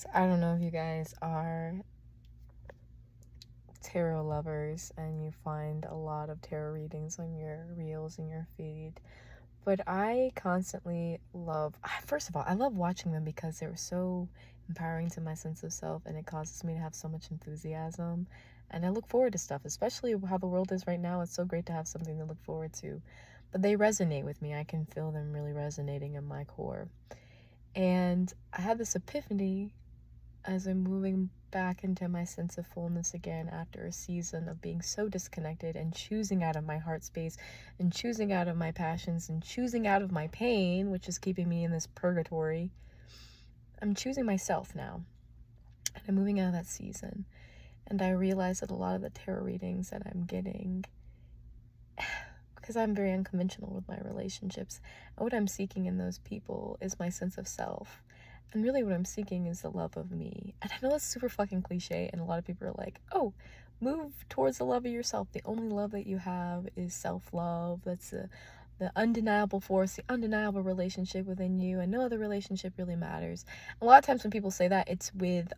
So I don't know if you guys are tarot lovers and you find a lot of tarot readings on your reels and your feed, but I constantly love, first of all, I love watching them because they're so empowering to my sense of self, and it causes me to have so much enthusiasm, and I look forward to stuff, especially how the world is right now. It's so great to have something to look forward to, but they resonate with me. I can feel them really resonating in my core. And I had this epiphany as I'm moving back into my sense of fullness again after a season of being so disconnected and choosing out of my heart space and choosing out of my passions and choosing out of my pain, which is keeping me in this purgatory. I'm choosing myself now, and I'm moving out of that season. And I realize that a lot of the tarot readings that I'm getting, because I'm very unconventional with my relationships, and what I'm seeking in those people is my sense of self. And really what I'm seeking is the love of me. And I know that's super fucking cliche, and a lot of people are like, oh, move towards the love of yourself. The only love that you have is self-love. That's the undeniable force, the undeniable relationship within you, and no other relationship really matters. A lot of times when people say that, it's with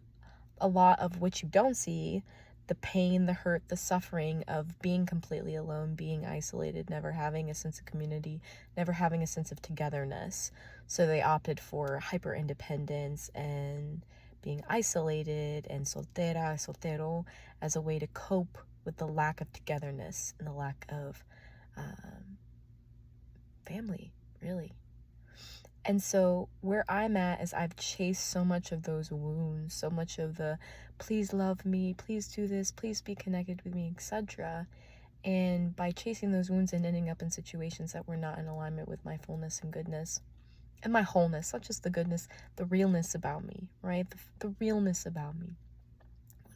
a lot of what you don't see, the pain, the hurt, the suffering of being completely alone, being isolated, never having a sense of community, never having a sense of togetherness. So they opted for hyper independence and being isolated and soltero as a way to cope with the lack of togetherness and the lack of family, really. And so where I'm at is I've chased so much of those wounds, so much of the please love me, please do this, please be connected with me, etc. And by chasing those wounds and ending up in situations that were not in alignment with my fullness and goodness and my wholeness, not just the goodness, the realness about me, right? The realness about me.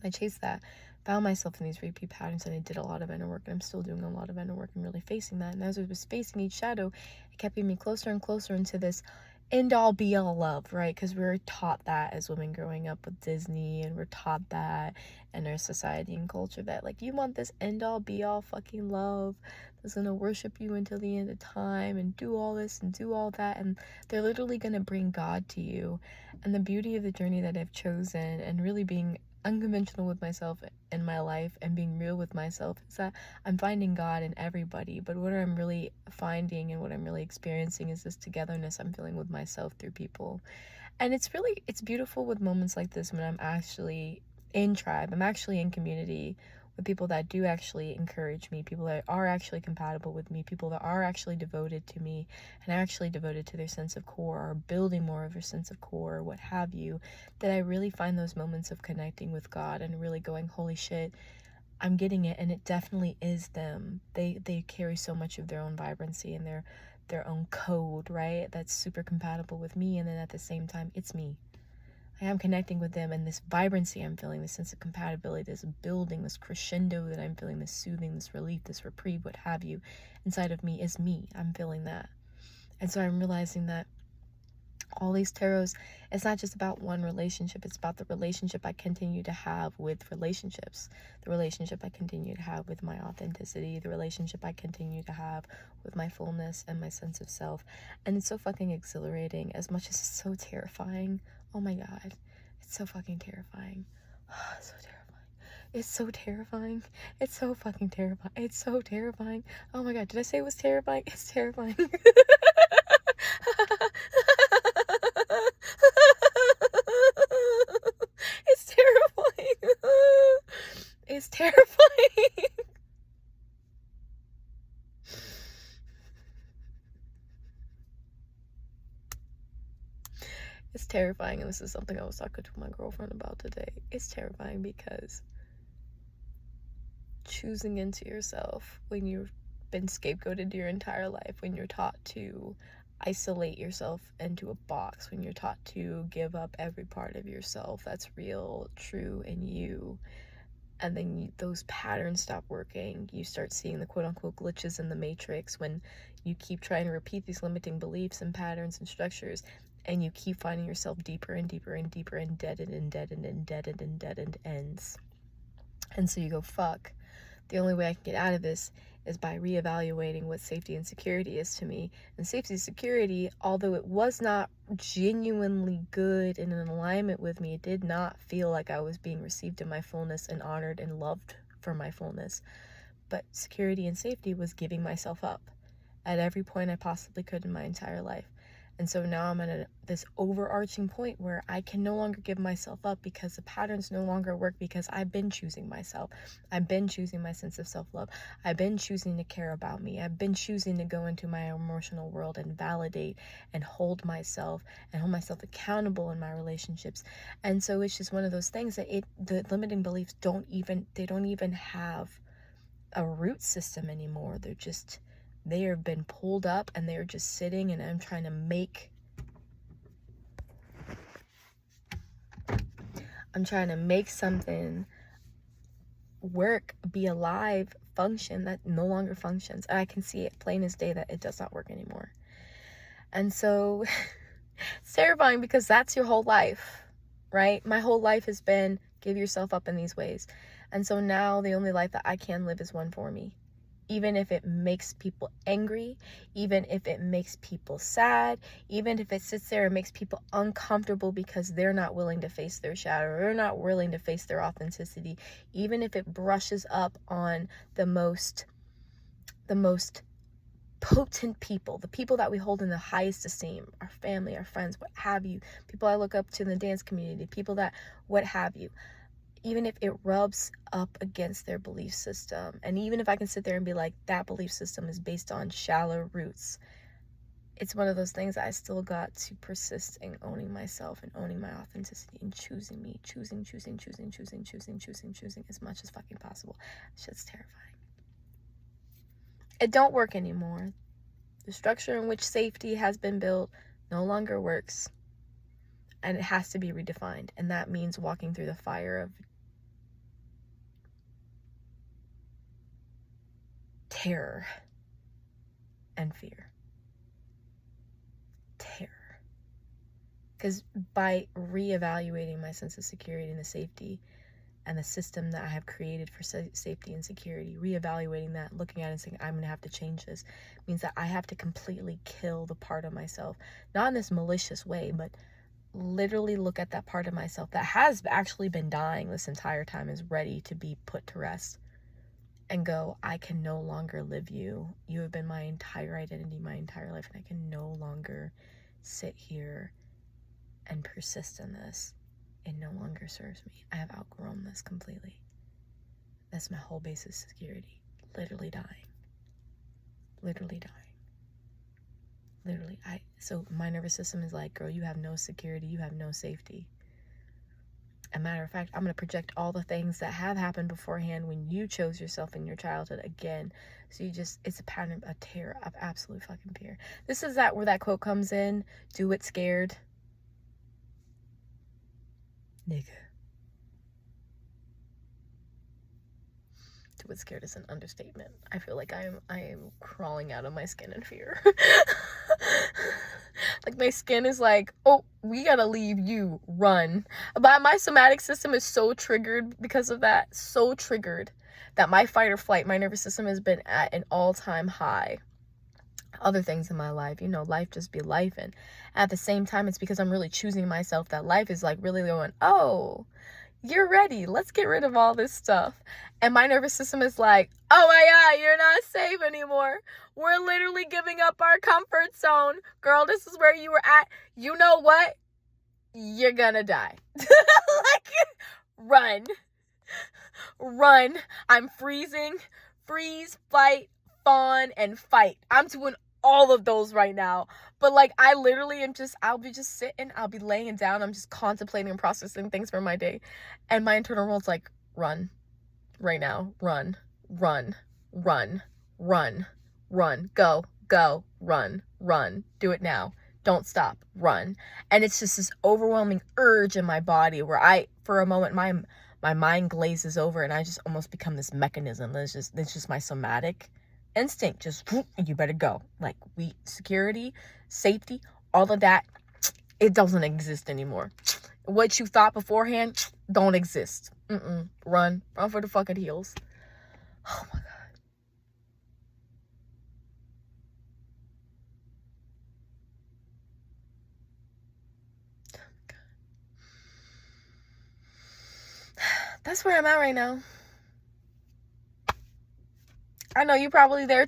When I chased that, found myself in these repeat patterns, and I did a lot of inner work, and I'm still doing a lot of inner work and really facing that. And as I was facing each shadow, it kept getting me closer and closer into this end all be all love, right? Because we're taught that as women growing up with Disney, and we're taught that in our society and culture that, like, you want this end all be all fucking love that's gonna worship you until the end of time and do all this and do all that, and they're literally gonna bring God to you. And the beauty of the journey that I've chosen and really being unconventional with myself in my life and being real with myself is that I'm finding God in everybody, but what I'm really finding and what I'm really experiencing is this togetherness I'm feeling with myself through people. And it's beautiful with moments like this when I'm actually in tribe, I'm actually in community with people that do actually encourage me, people that are actually compatible with me, people that are actually devoted to me and actually devoted to their sense of core, or building more of their sense of core, or what have you, that I really find those moments of connecting with God and really going, holy shit, I'm getting it. And it definitely is them. They carry so much of their own vibrancy and their own code, right? That's super compatible with me. And then at the same time, it's me. I am connecting with them, and this vibrancy I'm feeling, this sense of compatibility, this building, this crescendo that I'm feeling, this soothing, this relief, this reprieve, what have you, inside of me is me. I'm feeling that. And so I'm realizing that all these tarots, it's not just about one relationship, it's about the relationship I continue to have with relationships, the relationship I continue to have with my authenticity, the relationship I continue to have with my fullness and my sense of self. And it's so fucking exhilarating, as much as it's so terrifying. Oh my god, it's so fucking terrifying. So terrifying. It's so terrifying. It's so fucking terrifying. It's so terrifying. Oh my god, did I say it was terrifying? It's terrifying. It's terrifying. It's terrifying. It's terrifying, and this is something I was talking to my girlfriend about today. It's terrifying because choosing into yourself when you've been scapegoated your entire life, when you're taught to isolate yourself into a box, when you're taught to give up every part of yourself that's real, true, and you, and then those patterns stop working. You start seeing the quote-unquote glitches in the matrix when you keep trying to repeat these limiting beliefs and patterns and structures, and you keep finding yourself deeper and deeper and deeper and deadened and deadened and deadened and deadened ends. And so you go, fuck, the only way I can get out of this is by reevaluating what safety and security is to me. And safety and security, although it was not genuinely good and in alignment with me, it did not feel like I was being received in my fullness and honored and loved for my fullness. But security and safety was giving myself up at every point I possibly could in my entire life. And so now I'm at this overarching point where I can no longer give myself up because the patterns no longer work, because I've been choosing myself. I've been choosing my sense of self-love. I've been choosing to care about me. I've been choosing to go into my emotional world and validate and hold myself accountable in my relationships. And so it's just one of those things that the limiting beliefs don't even have a root system anymore. They have been pulled up and they're just sitting, and I'm trying to make something work, be alive, function that no longer functions. And I can see it plain as day that it does not work anymore. And so it's terrifying, because that's your whole life, right? My whole life has been give yourself up in these ways. And so now the only life that I can live is one for me. Even if it makes people angry, even if it makes people sad, even if it sits there and makes people uncomfortable because they're not willing to face their shadow, or they're not willing to face their authenticity, even if it brushes up on the most potent people, the people that we hold in the highest esteem, our family, our friends, what have you, people I look up to in the dance community, people that what have you. Even if it rubs up against their belief system, and even if I can sit there and be like, that belief system is based on shallow roots, it's one of those things that I still got to persist in owning myself and owning my authenticity and choosing me, choosing as much as fucking possible. Shit's terrifying. It don't work anymore. The structure in which safety has been built no longer works, and it has to be redefined. And that means walking through the fire of terror and fear. Terror. Because by reevaluating my sense of security and the safety and the system that I have created for safety and security, reevaluating that, looking at it and saying, I'm going to have to change this, means that I have to completely kill the part of myself, not in this malicious way, but literally look at that part of myself that has actually been dying this entire time, is ready to be put to rest, and go, I can no longer live you. You have been my entire identity, my entire life, and I can no longer sit here and persist in this. It no longer serves me. I have outgrown this completely. That's my whole basis of security. Literally dying. So my nervous system is like, girl, you have no security, you have no safety. As a matter of fact, I'm going to project all the things that have happened beforehand when you chose yourself in your childhood again. So it's a pattern of terror, of absolute fucking fear. This is where that quote comes in, do it scared. Nigga. Do it scared is an understatement. I feel like I am crawling out of my skin in fear. Like my skin is like, oh, we gotta leave you, run. But my somatic system is so triggered because of that, so triggered that my fight or flight, my nervous system has been at an all-time high. Other things in my life, life just be life, and at the same time, it's because I'm really choosing myself that life is like really going, oh, you're ready, let's get rid of all this stuff. And my nervous system is like, oh my God, you're not safe anymore. We're literally giving up our comfort zone. Girl, this is where you were at. You know what? You're gonna die. Like, run. I'm freezing. Freeze, fight, fawn, and fight. I'm doing all of those right now. But like, I literally I'll be just sitting, I'll be laying down, I'm just contemplating and processing things for my day. And my internal world's like, run right now, run, go, run, do it now. Don't stop, run. And it's just this overwhelming urge in my body where for a moment, my mind glazes over and I just almost become this mechanism. It's just my somatic instinct, just you better go. Like, security, safety, all of that, it doesn't exist anymore. What you thought beforehand don't exist. Run for the fucking hills. Oh my God. That's where I'm at right now. I know you're probably there